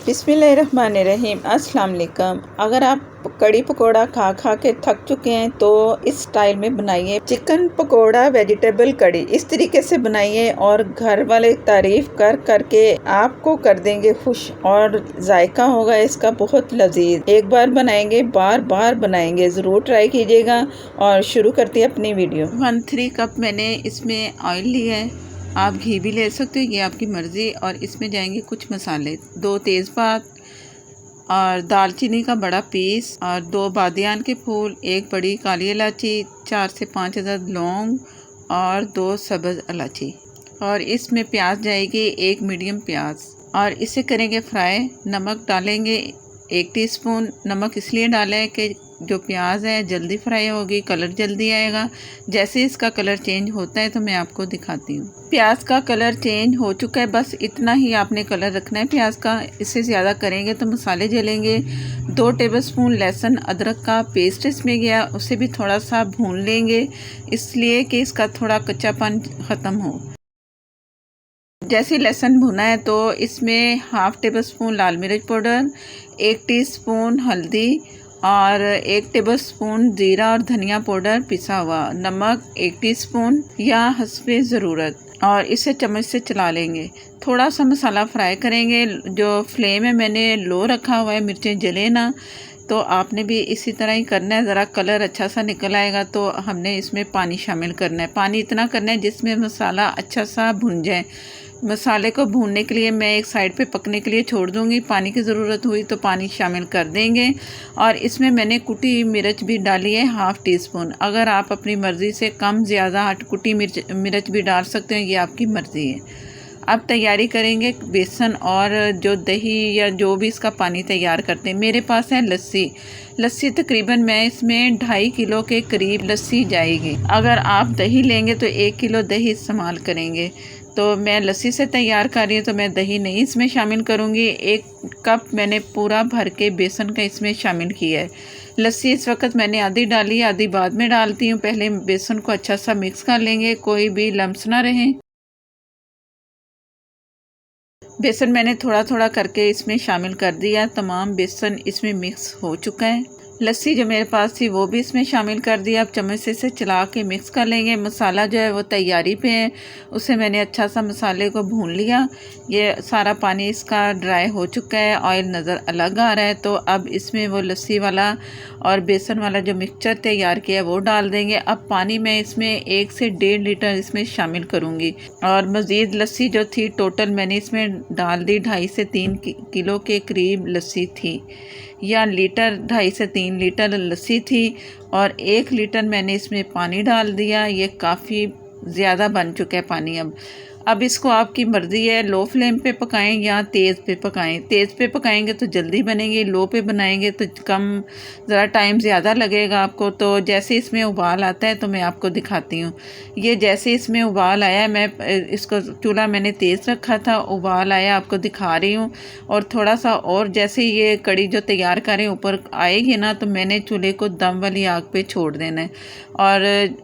बिस्मिल्लाहिर्रहमानिर्रहीम। अस्सलाम वालेकुम। अगर आप कड़ी पकोड़ा खा खा के थक चुके हैं तो इस स्टाइल में बनाइए चिकन पकोड़ा वेजिटेबल कड़ी। इस तरीके से बनाइए और घर वाले तारीफ़ कर करके आपको कर देंगे खुश, और जायका होगा इसका बहुत लजीज। एक बार बनाएंगे बार बार बनाएंगे, ज़रूर ट्राई कीजिएगा। और शुरू करते हैं अपनी वीडियो। 1-3 कप मैंने इसमें ऑयल लिया है, आप घी भी ले सकते हो, ये आपकी मर्ज़ी। और इसमें जाएंगे कुछ मसाले, 2 तेज़पात और दालचीनी का बड़ा पीस और 2 बादियान के फूल, 1 बड़ी काली इलायची, 4 से 5 अदद लौंग और 2 सब्ज़ इलायची। और इसमें प्याज जाएगी, 1 मीडियम प्याज, और इसे करेंगे फ्राई। नमक डालेंगे 1 टीस्पून। नमक इसलिए डाला है कि जो प्याज है जल्दी फ्राई होगी, कलर जल्दी आएगा। जैसे इसका कलर चेंज होता है तो मैं आपको दिखाती हूँ। प्याज का कलर चेंज हो चुका है, बस इतना ही आपने कलर रखना है प्याज का। इससे ज़्यादा करेंगे तो मसाले जलेंगे। 2 टेबलस्पून लहसुन अदरक का पेस्ट इसमें गया, उसे भी थोड़ा सा भून लेंगे, इसलिए कि इसका थोड़ा कच्चापन ख़त्म हो। जैसे लहसुन भुना है तो इसमें 1/2 टेबलस्पून लाल मिर्च पाउडर, 1 टीस्पून हल्दी और 1 टेबलस्पून जीरा और धनिया पाउडर पिसा हुआ, नमक 1 टीस्पून या हस्बे ज़रूरत, और इसे चम्मच से चला लेंगे। थोड़ा सा मसाला फ्राई करेंगे। जो फ्लेम है मैंने लो रखा हुआ है, मिर्चें जले ना, तो आपने भी इसी तरह ही करना है। ज़रा कलर अच्छा सा निकल आएगा तो हमने इसमें पानी शामिल करना है। पानी इतना करना है जिसमें मसाला अच्छा सा भुन जाए। मसाले को भूनने के लिए मैं एक साइड पे पकने के लिए छोड़ दूंगी। पानी की ज़रूरत हुई तो पानी शामिल कर देंगे। और इसमें मैंने कुटी मिर्च भी डाली है 1/2 टीस्पून। अगर आप अपनी मर्ज़ी से कम ज़्यादा कुटी मिर्च भी डाल सकते हैं, ये आपकी मर्ज़ी है। अब तैयारी करेंगे बेसन और जो दही या जो भी इसका पानी तैयार करते हैं। मेरे पास है लस्सी तकरीबन मैं इसमें 2.5 किलो के करीब लस्सी जाएगी। अगर आप दही लेंगे तो 1 किलो दही इस्तेमाल करेंगे। तो मैं लस्सी से तैयार कर रही हूँ तो मैं दही नहीं इसमें शामिल करूँगी। 1 कप मैंने पूरा भर के बेसन का इसमें शामिल किया है। लस्सी इस वक्त मैंने आधी डाली, आधी बाद में डालती हूँ। पहले बेसन को अच्छा सा मिक्स कर लेंगे, कोई भी लम्स ना रहे। बेसन मैंने थोड़ा थोड़ा करके इसमें शामिल कर दिया। तमाम बेसन इसमें मिक्स हो चुका है। लस्सी जो मेरे पास थी वो भी इसमें शामिल कर दिया। अब चम्मच से इसे चला के मिक्स कर लेंगे। मसाला जो है वो तैयारी पे है, उसे मैंने अच्छा सा मसाले को भून लिया। ये सारा पानी इसका ड्राई हो चुका है, ऑयल नज़र अलग आ रहा है। तो अब इसमें वो लस्सी वाला और बेसन वाला जो मिक्सचर तैयार किया है वो डाल देंगे। अब पानी मैं इसमें 1 से 1.5 लीटर इसमें शामिल करूँगी। और मज़ीद लस्सी जो थी टोटल मैंने इसमें डाल दी, 2.5 से 3 किलो के करीब लस्सी थी, या लीटर 2.5 से 3 लीटर लस्सी थी। और 1 लीटर मैंने इसमें पानी डाल दिया। ये काफ़ी ज़्यादा बन चुका है पानी। अब इसको आपकी मर्ज़ी है, लो फ्लेम पे पकाएं या तेज़ पे पकाएं। तेज़ पे पकाएंगे तो जल्दी बनेंगे, लो पे बनाएंगे तो कम, ज़रा टाइम ज़्यादा लगेगा आपको। तो जैसे इसमें उबाल आता है तो मैं आपको दिखाती हूँ। ये जैसे इसमें उबाल आया, मैं इसको चूल्हा मैंने तेज़ रखा था, उबाल आया आपको दिखा रही हूँ। और थोड़ा सा और जैसे ये कड़ी जो तैयार करें ऊपर आएगी ना, तो मैंने चूल्हे को दम वाली आग पे छोड़ देना है। और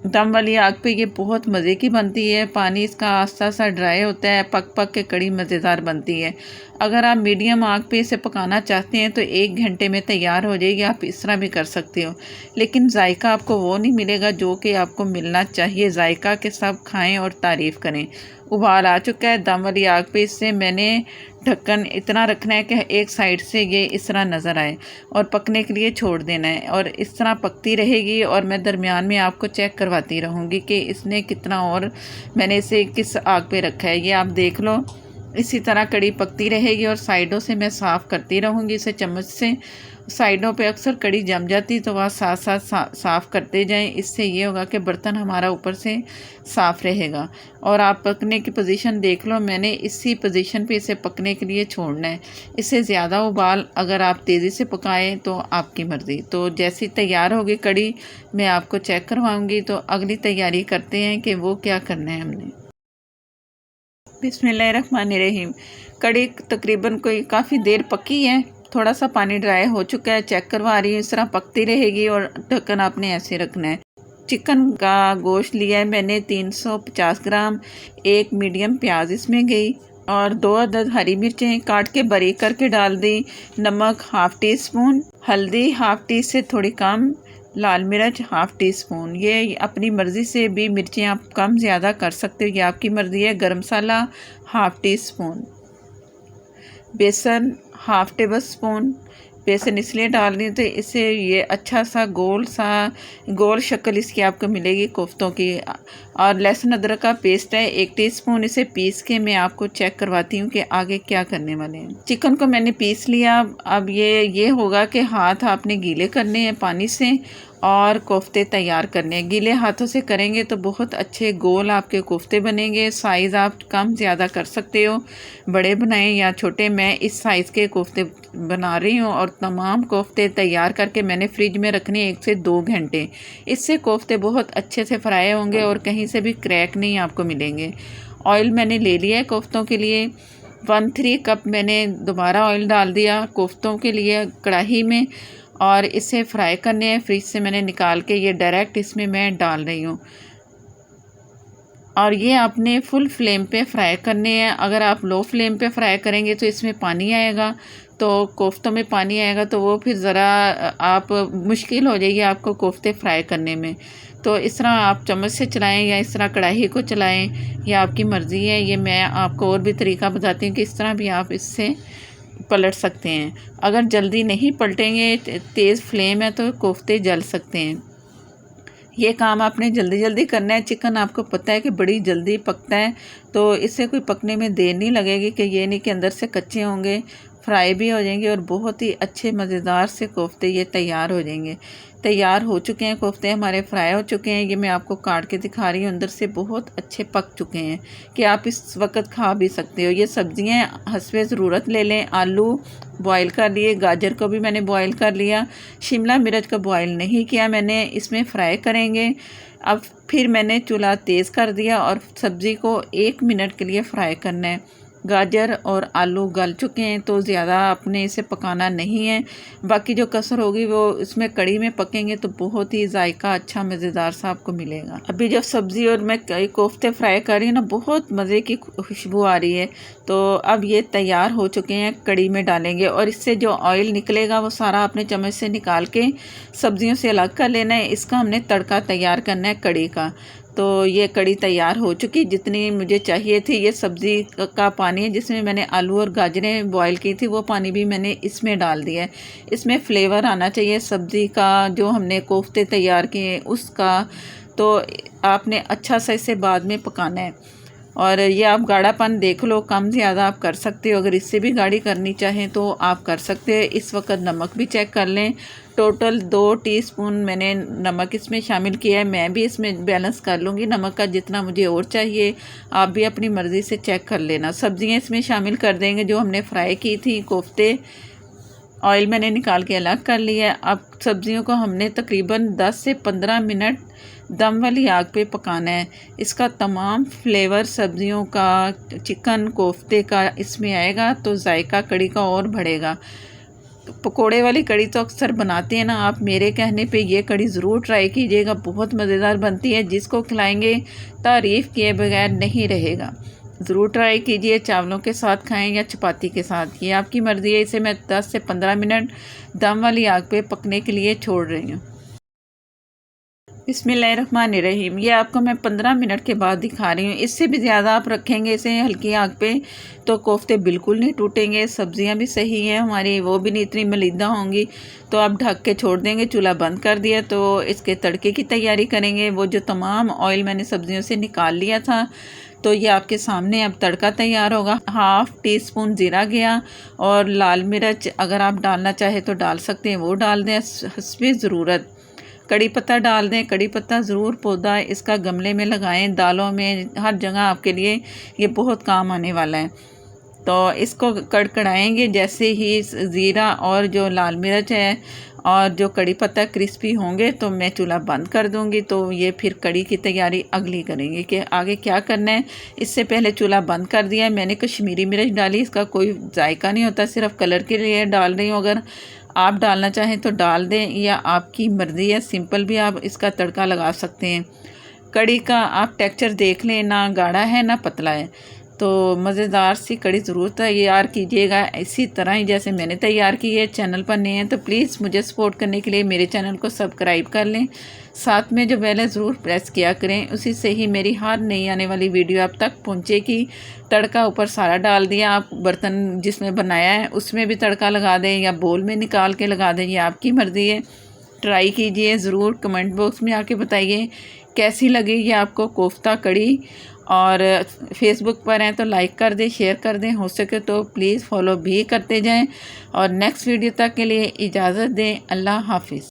दम वाली आग पे ये बहुत मज़े की बनती है। पानी इसका आस्ता आस्ता ड्राई होता है, पक पक के कड़ी मज़ेदार बनती है। अगर आप मीडियम आग पे इसे पकाना चाहते हैं तो 1 घंटे में तैयार हो जाएगी। आप इस तरह भी कर सकते हो, लेकिन जायका आपको वो नहीं मिलेगा जो कि आपको मिलना चाहिए। जायका के सब खाएं और तारीफ़ करें। उबाल आ चुका है दम वाली आग पे। इससे मैंने ढक्कन इतना रखना है कि एक साइड से ये इस तरह नज़र आए और पकने के लिए छोड़ देना है। और इस तरह पकती रहेगी और मैं दरमियान में आपको चेक करवाती रहूँगी कि इसने कितना, और मैंने इसे किस आग पे रखा है, ये आप देख लो। इसी तरह कड़ी पकती रहेगी और साइडों से मैं साफ़ करती रहूँगी इसे चम्मच से। साइडों पे अक्सर कड़ी जम जाती तो वह साथ साथ साफ़ करते जाएं। इससे ये होगा कि बर्तन हमारा ऊपर से साफ़ रहेगा। और आप पकने की पोजीशन देख लो, मैंने इसी पोजीशन पे इसे पकने के लिए छोड़ना है। इससे ज़्यादा उबाल अगर आप तेज़ी से पकाएं तो आपकी मर्ज़ी। तो जैसी तैयार होगी कड़ी मैं आपको चेक करवाऊँगी। तो अगली तैयारी करते हैं कि वो क्या करना है हमने। बिस्मिल्लाहिर्रहमानिर्रहीम। कड़ी तकरीबन कोई काफ़ी देर पकी है, थोड़ा सा पानी ड्राई हो चुका है, चेक करवा रही हूँ। इस तरह पकती रहेगी और ढक्कन आपने ऐसे रखना है। चिकन का गोश्त लिया है मैंने 350 ग्राम। 1 मीडियम प्याज इसमें गई और 2 अदद हरी मिर्चें काट के बारीक करके डाल दी। नमक हाफ़ टी स्पून, हल्दी हाफ़ टी से थोड़ी कम, लाल मिर्च हाफ़ टी स्पून। ये अपनी मर्ज़ी से भी मिर्चें आप कम ज़्यादा कर सकते हो, ये आपकी मर्ज़ी है। गरम मसाला हाफ़ टी स्पून, बेसन हाफ़ टेबल स्पून। बेसन इसलिए डाल रही हूँ तो इससे ये अच्छा सा गोल शक्ल इसकी आपको मिलेगी कोफ्तों की। और लहसुन अदरक का पेस्ट है 1 टीस्पून, इसे पीस के मैं आपको चेक करवाती हूँ कि आगे क्या करने वाले हैं। चिकन को मैंने पीस लिया। अब ये होगा कि हाथ आपने गीले करने हैं पानी से और कोफ्ते तैयार करने हैं। गीले हाथों से करेंगे तो बहुत अच्छे गोल आपके कोफ्ते बनेंगे। साइज़ आप कम ज़्यादा कर सकते हो, बड़े बनाएं या छोटे। मैं इस साइज़ के कोफ्ते बना रही हूँ और तमाम कोफ्ते तैयार करके मैंने फ्रिज में रखने 1 से 2 घंटे। इससे कोफ्ते बहुत अच्छे से फ्राई होंगे और कहीं से भी क्रैक नहीं आपको मिलेंगे। ऑयल मैंने ले लिया है कोफ्तों के लिए। 1/3 कप मैंने दोबारा ऑयल डाल दिया कोफ्तों के लिए कढ़ाई में और इसे फ्राई करने हैं। फ्रिज से मैंने निकाल के ये डायरेक्ट इसमें मैं डाल रही हूँ और ये आपने फुल फ्लेम पे फ्राई करने हैं। अगर आप लो फ्लेम पे फ्राई करेंगे तो इसमें पानी आएगा, तो कोफ्तों में पानी आएगा तो वो फिर ज़रा आप मुश्किल हो जाएगी आपको कोफ्ते फ्राई करने में। तो इस तरह आप चम्मच से चलाएं या इस तरह कढ़ाई को चलाएं, ये आपकी मर्ज़ी है। ये मैं आपको और भी तरीका बताती हूँ कि इस तरह भी आप इससे पलट सकते हैं। अगर जल्दी नहीं पलटेंगे, तेज़ फ्लेम है तो कोफ्ते जल सकते हैं। ये काम आपने जल्दी जल्दी करना है। चिकन आपको पता है कि बड़ी जल्दी पकता है, तो इससे कोई पकने में देर नहीं लगेगी कि ये नहीं कि अंदर से कच्चे होंगे, फ्राई भी हो जाएंगे और बहुत ही अच्छे मज़ेदार से कोफ्ते ये तैयार हो जाएंगे। तैयार हो चुके हैं कोफ्ते हमारे, फ्राई हो चुके हैं। ये मैं आपको काट के दिखा रही हूँ, अंदर से बहुत अच्छे पक चुके हैं कि आप इस वक्त खा भी सकते हो। ये सब्ज़ियाँ हस्बे ज़रूरत ले लें। आलू बॉईल कर लिए, गाजर को भी मैंने बॉईल कर लिया, शिमला मिर्च को बॉईल नहीं किया मैंने, इसमें फ्राई करेंगे। अब फिर मैंने चूल्हा तेज़ कर दिया और सब्ज़ी को 1 मिनट के लिए फ्राई करना है। गाजर और आलू गल चुके हैं तो ज़्यादा आपने इसे पकाना नहीं है। बाकी जो कसर होगी वो इसमें कड़ी में पकेंगे तो बहुत ही जायका अच्छा मज़ेदार सा आपको मिलेगा। अभी जब सब्ज़ी और मैं कोफ्ते फ्राई कर रही हूँ ना, बहुत मज़े की खुशबू आ रही है। तो अब ये तैयार हो चुके हैं, कड़ी में डालेंगे और इससे जो ऑयल निकलेगा वो सारा अपने चम्मच से निकाल के सब्ज़ियों से अलग कर लेना है। इसका हमने तड़का तैयार करना है कड़ी का। तो ये कड़ी तैयार हो चुकी, जितनी मुझे चाहिए थी। ये सब्ज़ी का पानी है जिसमें मैंने आलू और गाजरें बॉईल की थी, वो पानी भी मैंने इसमें डाल दिया है। इसमें फ्लेवर आना चाहिए सब्ज़ी का, जो हमने कोफ्ते तैयार किए उसका। तो आपने अच्छा सा इसे बाद में पकाना है। और ये आप गाढ़ापन देख लो, कम ज़्यादा आप कर सकते हो। अगर इससे भी गाढ़ी करनी चाहें तो आप कर सकते हैं। इस वक्त नमक भी चेक कर लें। टोटल 2 टीस्पून मैंने नमक इसमें शामिल किया है। मैं भी इसमें बैलेंस कर लूँगी नमक का, जितना मुझे और चाहिए आप भी अपनी मर्ज़ी से चेक कर लेना। सब्ज़ियाँ इसमें शामिल कर देंगे जो हमने फ्राई की थी कोफ्ते। ऑयल मैंने निकाल के अलग कर लिया। अब सब्ज़ियों को हमने तकरीबन 10 से 15 मिनट दम वाली आग पे पकाना है। इसका तमाम फ्लेवर सब्ज़ियों का, चिकन कोफ्ते का इसमें आएगा तो जायका कड़ी का और बढ़ेगा। पकोड़े वाली कड़ी तो अक्सर बनाते हैं ना आप, मेरे कहने पे ये कड़ी ज़रूर ट्राई कीजिएगा, बहुत मज़ेदार बनती है। जिसको खिलाएंगे तारीफ़ किए बगैर नहीं रहेगा। ज़रूर ट्राई कीजिए, चावलों के साथ खाएं या चपाती के साथ, ये आपकी मर्ज़ी है। इसे मैं 10 से 15 मिनट दम वाली आग पे पकने के लिए छोड़ रही हूँ। बिस्मिल्लाहिर्रहमानिर्रहीम। ये आपको मैं 15 मिनट के बाद दिखा रही हूँ। इससे भी ज़्यादा आप रखेंगे इसे हल्की आग पे तो कोफ्ते बिल्कुल नहीं टूटेंगे। सब्ज़ियाँ भी सही हैं हमारी, वो भी नहीं इतनी मलिदा होंगी। तो आप ढक के छोड़ देंगे। चूल्हा बंद कर दिया तो इसके तड़के की तैयारी करेंगे। वो जो तमाम ऑयल मैंने सब्ज़ियों से निकाल लिया था, तो ये आपके सामने अब तड़का तैयार होगा। हाफ़ टी स्पून ज़ीरा गया और लाल मिर्च अगर आप डालना चाहें तो डाल सकते हैं, वो डाल दें हस्बे ज़रूरत। कड़ी पत्ता डाल दें, कड़ी पत्ता ज़रूर पौधा इसका गमले में लगाएं, दालों में, हर जगह आपके लिए ये बहुत काम आने वाला है। तो इसको कड़कड़ाएंगे। जैसे ही ज़ीरा और जो लाल मिर्च है और जो कड़ी पत्ता क्रिस्पी होंगे तो मैं चूल्हा बंद कर दूंगी। तो ये फिर कड़ी की तैयारी अगली करेंगे कि आगे क्या करना है। इससे पहले चूल्हा बंद कर दिया। मैंने कश्मीरी मिर्च डाली, इसका कोई जायका नहीं होता, सिर्फ कलर के लिए डाल रही हूँ। अगर आप डालना चाहें तो डाल दें या आपकी मर्ज़ी है, सिंपल भी आप इसका तड़का लगा सकते हैं। कड़ी का आप टेक्सचर देख लें, ना गाढ़ा है ना पतला है। तो मज़ेदार सी कड़ी ज़रूर तैयार कीजिएगा, इसी तरह ही जैसे मैंने तैयार की है। चैनल पर नए हैं तो प्लीज़ मुझे सपोर्ट करने के लिए मेरे चैनल को सब्सक्राइब कर लें, साथ में जो बेल है ज़रूर प्रेस किया करें, उसी से ही मेरी हर नई आने वाली वीडियो आप तक पहुँचेगी। तड़का ऊपर सारा डाल दिया, आप बर्तन जिसमें बनाया है उसमें भी तड़का लगा दें या बोल में निकाल के लगा दें, ये आपकी मर्ज़ी है। ट्राई कीजिए ज़रूर, कमेंट बॉक्स में आके बताइए कैसी लगेगी आपको कोफ्ता कड़ी। और फेसबुक पर हैं तो लाइक कर दें, शेयर कर दें, हो सके तो प्लीज़ फॉलो भी करते जाएं। और नेक्स्ट वीडियो तक के लिए इजाज़त दें। अल्लाह हाफिज़।